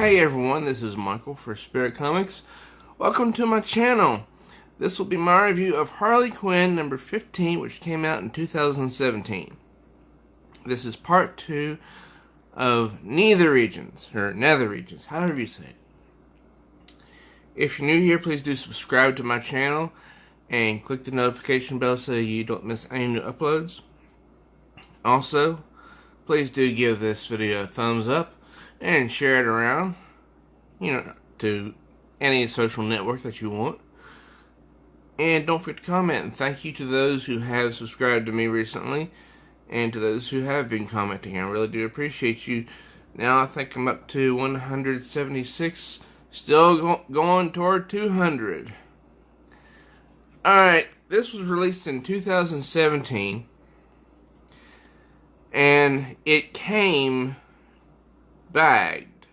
Hey everyone, this is Michael for Spirit Comics. Welcome to my channel. This will be my review of Harley Quinn number 15, which came out in 2017. This is part 2 of Nether Regions, however you say it. If you're new here, please do subscribe to my channel and click the notification bell so you don't miss any new uploads. Also, please do give this video a thumbs up and share it around, to any social network that you want. And don't forget to comment. And thank you to those who have subscribed to me recently, and to those who have been commenting. I really do appreciate you. Now I think I'm up to 176, still going toward 200. Alright, this was released in 2017, and it came bagged.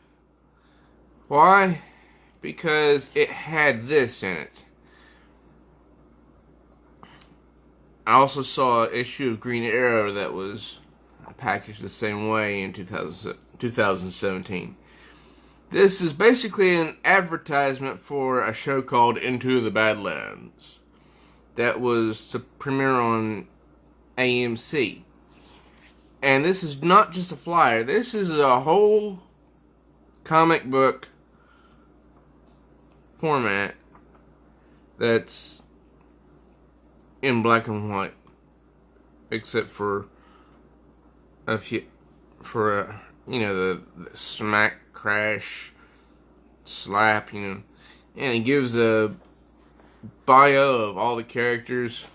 Why? Because it had this in it. I also saw an issue of Green Arrow that was packaged the same way in 2017. This is basically an advertisement for a show called Into the Badlands that was to premiere on AMC. And this is not just a flyer. This is a whole comic book format that's in black and white, except for a few, the smack, crash, slap, and it gives a bio of all the characters.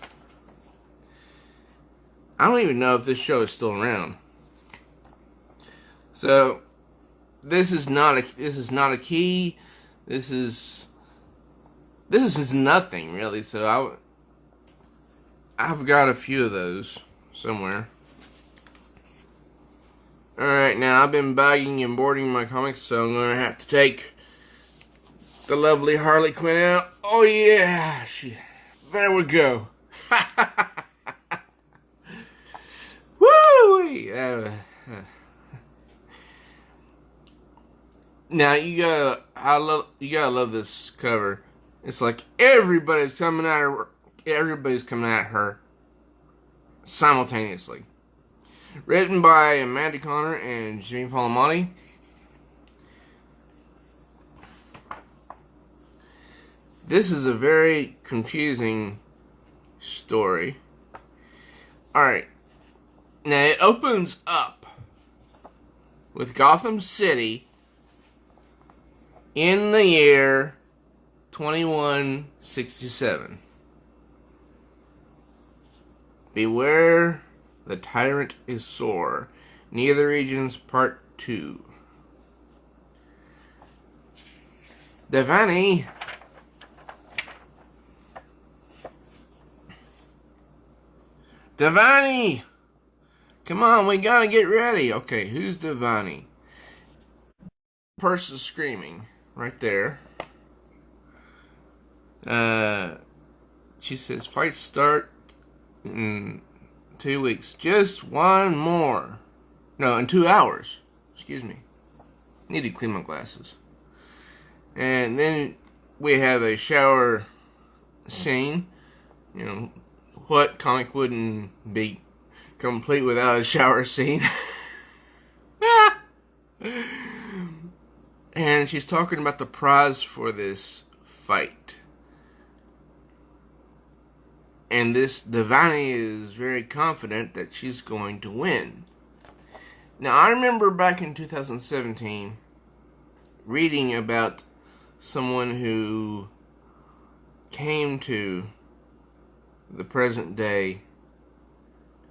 I don't even know if this show is still around. So this is not a key. This is nothing really. So I've got a few of those somewhere. Alright, now I've been bagging and boarding my comics, so I'm gonna have to take the lovely Harley Quinn out. Oh yeah, there we go. Now you gotta love this cover. It's like everybody's coming at her simultaneously. Written by Amanda Connor and Jimmy Palmiotti. This is a very confusing story. Alright. Now it opens up with Gotham City in the year 2167. Beware, the tyrant is sore. Nether Regions Part 2. Devani. Devani! Come on, we gotta get ready. Okay, who's Devani? Person screaming right there. She says, fights start in 2 weeks. Just one more. No, in 2 hours. Excuse me. Need to clean my glasses. And then we have a shower scene. What comic wouldn't be complete without a shower scene? And she's talking about the prize for this fight. And this Devani is very confident that she's going to win. Now, I remember back in 2017 reading about someone who came to the present day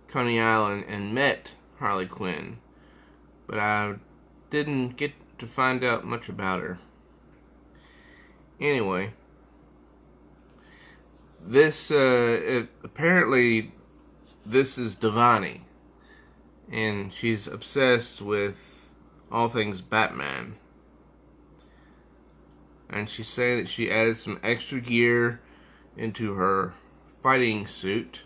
Coney Island and met Harley Quinn, but I didn't get to find out much about her. Anyway, this apparently this is Devani, and she's obsessed with all things Batman. And she's saying that she added some extra gear into her fighting suit,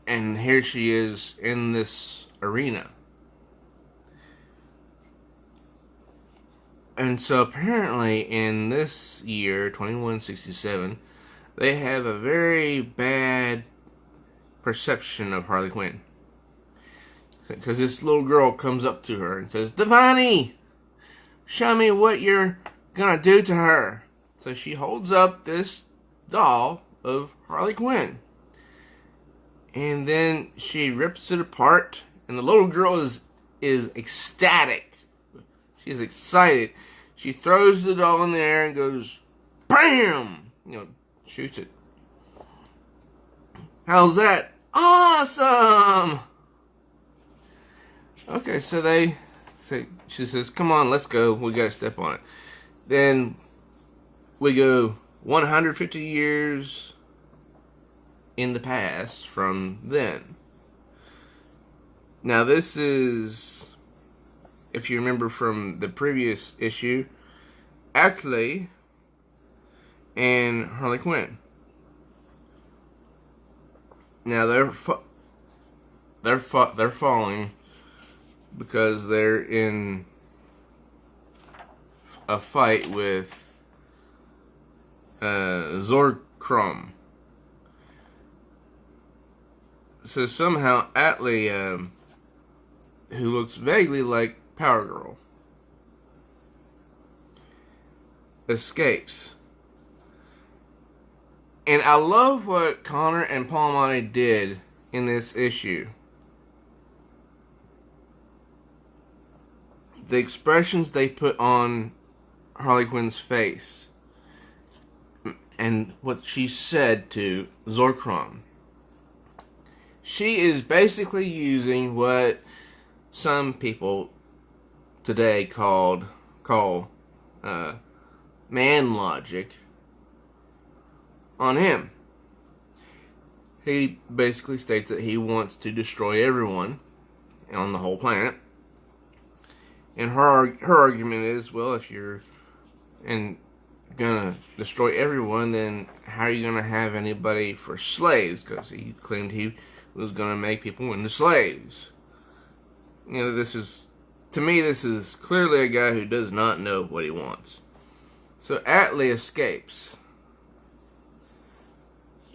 and here she is in this arena. And so apparently in this year, 2167, they have a very bad perception of Harley Quinn. Because this little girl comes up to her and says, "Devani, show me what you're gonna do to her." So she holds up this doll of Harley Quinn. And then she rips it apart, and the little girl is ecstatic. She's excited. She throws the doll in the air and goes, BAM! Shoots it. How's that? Awesome! Okay, so she says, "Come on, let's go. We gotta step on it." Then we go 150 years in the past from then. Now this is, if you remember from the previous issue, Ackley and Harley Quinn. Now they're falling because they're in a fight with Zorkrom. So somehow Atlee, who looks vaguely like Power Girl, escapes. And I love what Connor and Paul Amati did in this issue. The expressions they put on Harley Quinn's face and what she said to Zorkrom. She is basically using what some people today call man logic on him. He basically states that he wants to destroy everyone on the whole planet. And her argument is, well, if you're gonna destroy everyone, then how are you gonna have anybody for slaves? Because he claimed he was gonna make people into slaves. To me, this is clearly a guy who does not know what he wants. So Atlee escapes.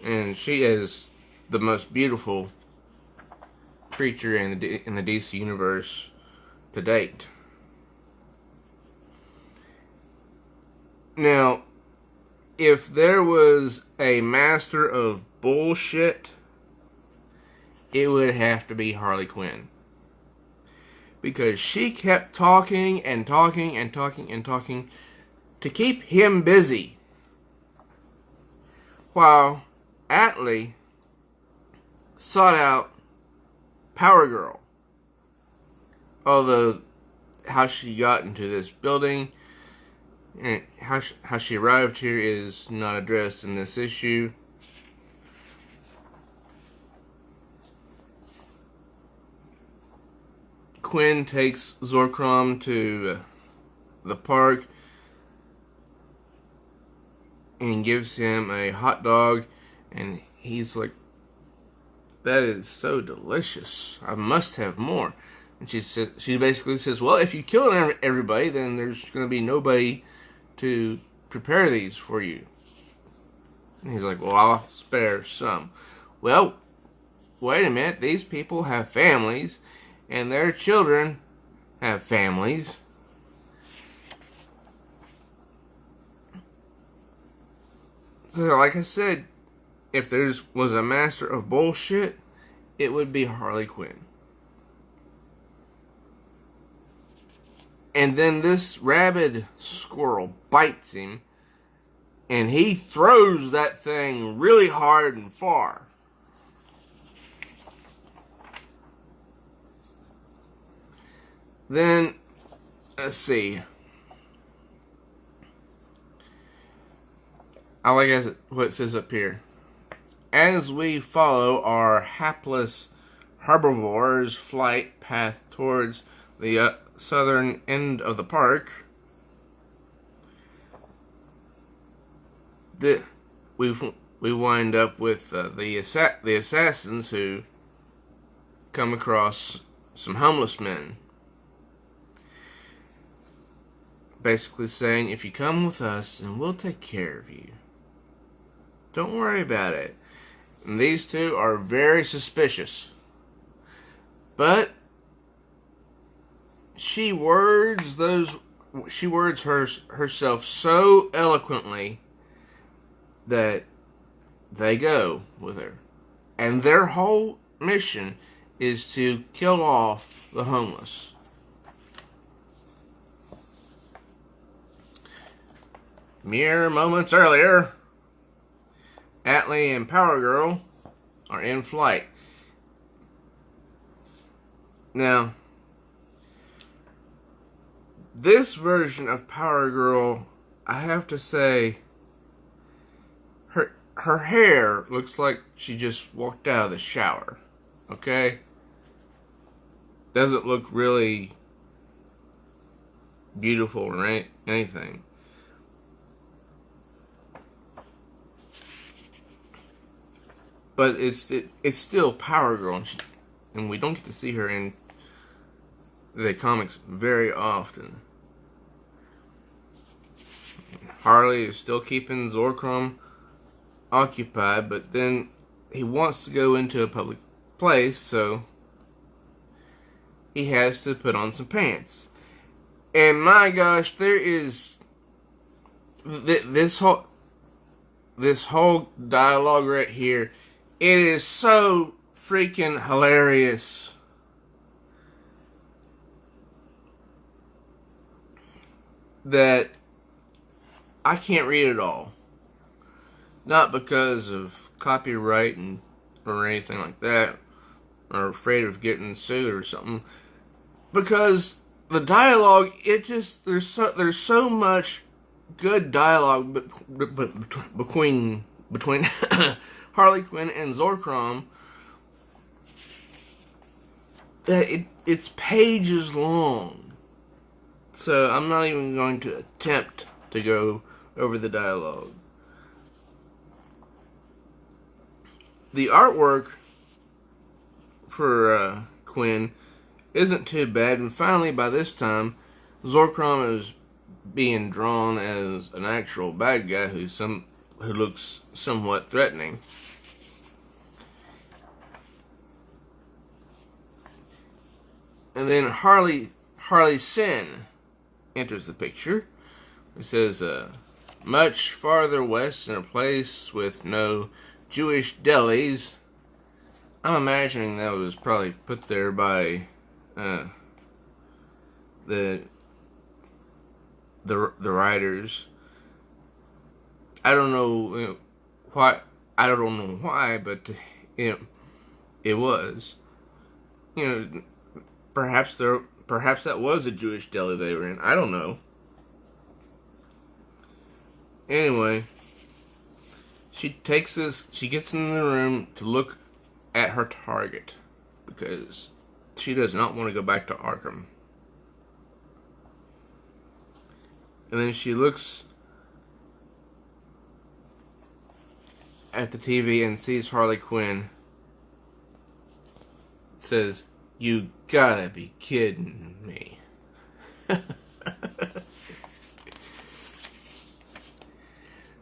And she is the most beautiful creature in the DC universe to date. Now, if there was a master of bullshit, it would have to be Harley Quinn. Because she kept talking and talking and talking and talking to keep him busy. While Atlee sought out Power Girl. Although, how she got into this building and how she arrived here is not addressed in this issue. Quinn takes Zorkrom to the park and gives him a hot dog, and he's like, "That is so delicious. I must have more." And she basically says, "Well, if you kill everybody, then there's going to be nobody to prepare these for you." And he's like, "Well, I'll spare some." Well, wait a minute. These people have families, and their children have families. So, like I said, if there was a master of bullshit, it would be Harley Quinn. And then this rabid squirrel bites him, and he throws that thing really hard and far. Then, let's see. I like what it says up here. As we follow our hapless herbivore's flight path towards the southern end of the park, we wind up with the assassins who come across some homeless men. basically saying, if you come with us, then we'll take care of you. Don't worry about it. And these two are very suspicious. But she words herself so eloquently that they go with her. And their whole mission is to kill off the homeless. Mere moments earlier, Atlee and Power Girl are in flight. Now, this version of Power Girl, I have to say, her hair looks like she just walked out of the shower. Okay? Doesn't look really beautiful or anything. But it's still Power Girl, and we don't get to see her in the comics very often. Harley is still keeping Zorkrom occupied, but then he wants to go into a public place, so he has to put on some pants. And my gosh, there is this whole dialogue right here. It is so freaking hilarious. That I can't read it all. Not because of copyright or anything like that, or afraid of getting sued or something. Because the dialogue, there's so much good dialogue between Harley Quinn and Zorkrom that it's pages long. So I'm not even going to attempt to go over the dialogue. The artwork for Quinn isn't too bad, and finally by this time Zorkrom is being drawn as an actual bad guy who looks somewhat threatening. And then Harley Sin enters the picture. It says, much farther west in a place with no Jewish delis. I'm imagining that was probably put there by the writers. I don't know why. I don't know why, but it was. Perhaps that was a Jewish deli they were in. I don't know. Anyway, she gets in the room to look at her target because she does not want to go back to Arkham. And then she looks at the TV and sees Harley Quinn. It says, "You gotta be kidding me."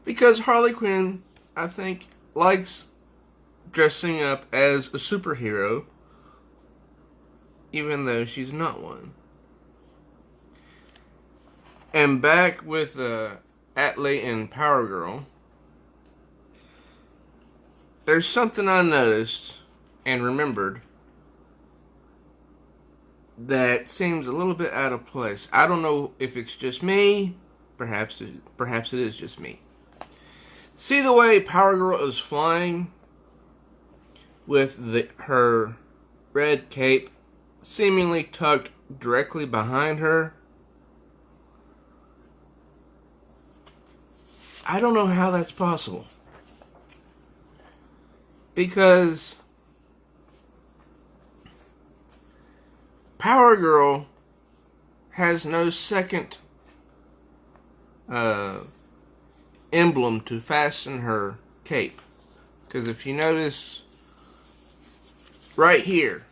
Because Harley Quinn, I think, likes dressing up as a superhero, even though she's not one. And back with Atlee and Power Girl, there's something I noticed and remembered that seems a little bit out of place. I don't know if it's just me. Perhaps it is just me. See the way Power Girl is flying with her red cape seemingly tucked directly behind her? I don't know how that's possible. Because Power Girl has no second emblem to fasten her cape. Because if you notice right here,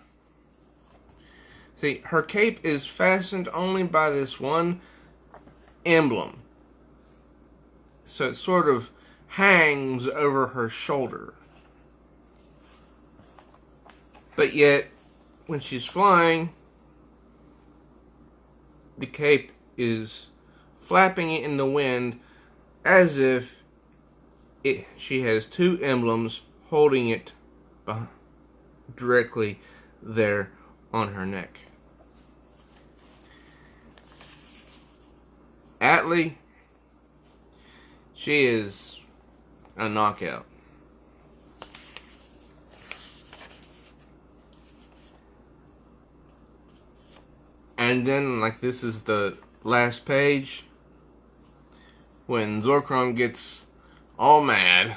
see, her cape is fastened only by this one emblem. So it sort of hangs over her shoulder. But yet, when she's flying, the cape is flapping in the wind as if she has two emblems holding it directly there on her neck. Atlee, she is a knockout. And then, like, this is the last page when Zorkron gets all mad.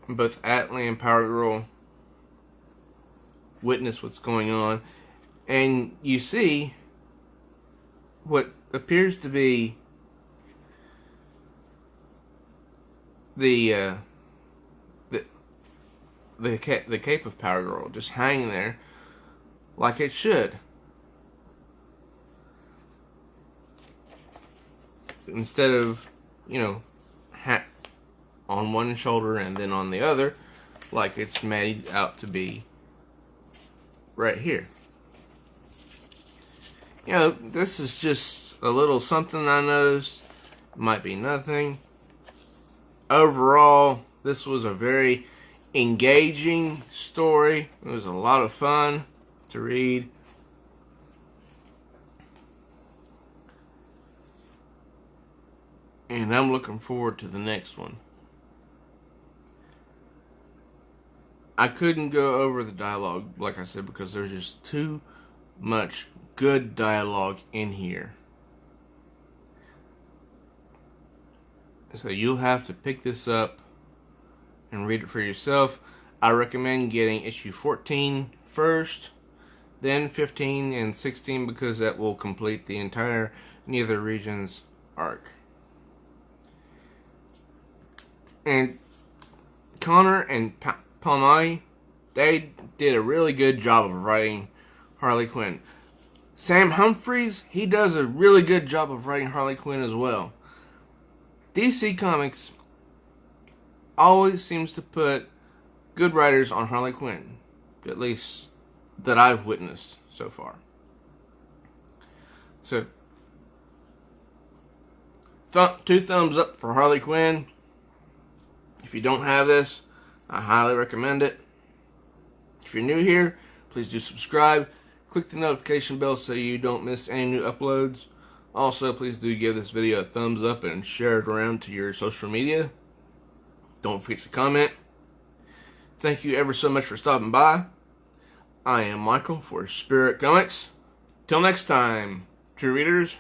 Both Atlee and Power Girl witness what's going on, and you see what appears to be the cape of Power Girl just hanging there like it should. Instead of, hat on one shoulder and then on the other, like it's made out to be right here. This is just a little something I noticed. It might be nothing. Overall, this was a very engaging story. It was a lot of fun to read. And I'm looking forward to the next one. I couldn't go over the dialogue, like I said, because there's just too much good dialogue in here. So you'll have to pick this up and read it for yourself. I recommend getting issue 14 first, then 15 and 16, because that will complete the entire Neither Regions arc. And Connor and Palmati, they did a really good job of writing Harley Quinn. Sam Humphries, he does a really good job of writing Harley Quinn as well. DC Comics always seems to put good writers on Harley Quinn, at least that I've witnessed so far. So, 2 thumbs up for Harley Quinn. If you don't have this, I highly recommend it. If you're new here, please do subscribe. Click the notification bell so you don't miss any new uploads. Also, please do give this video a thumbs up and share it around to your social media. Don't forget to comment. Thank you ever so much for stopping by. I am Michael for Spirit Comics. Till next time, true readers.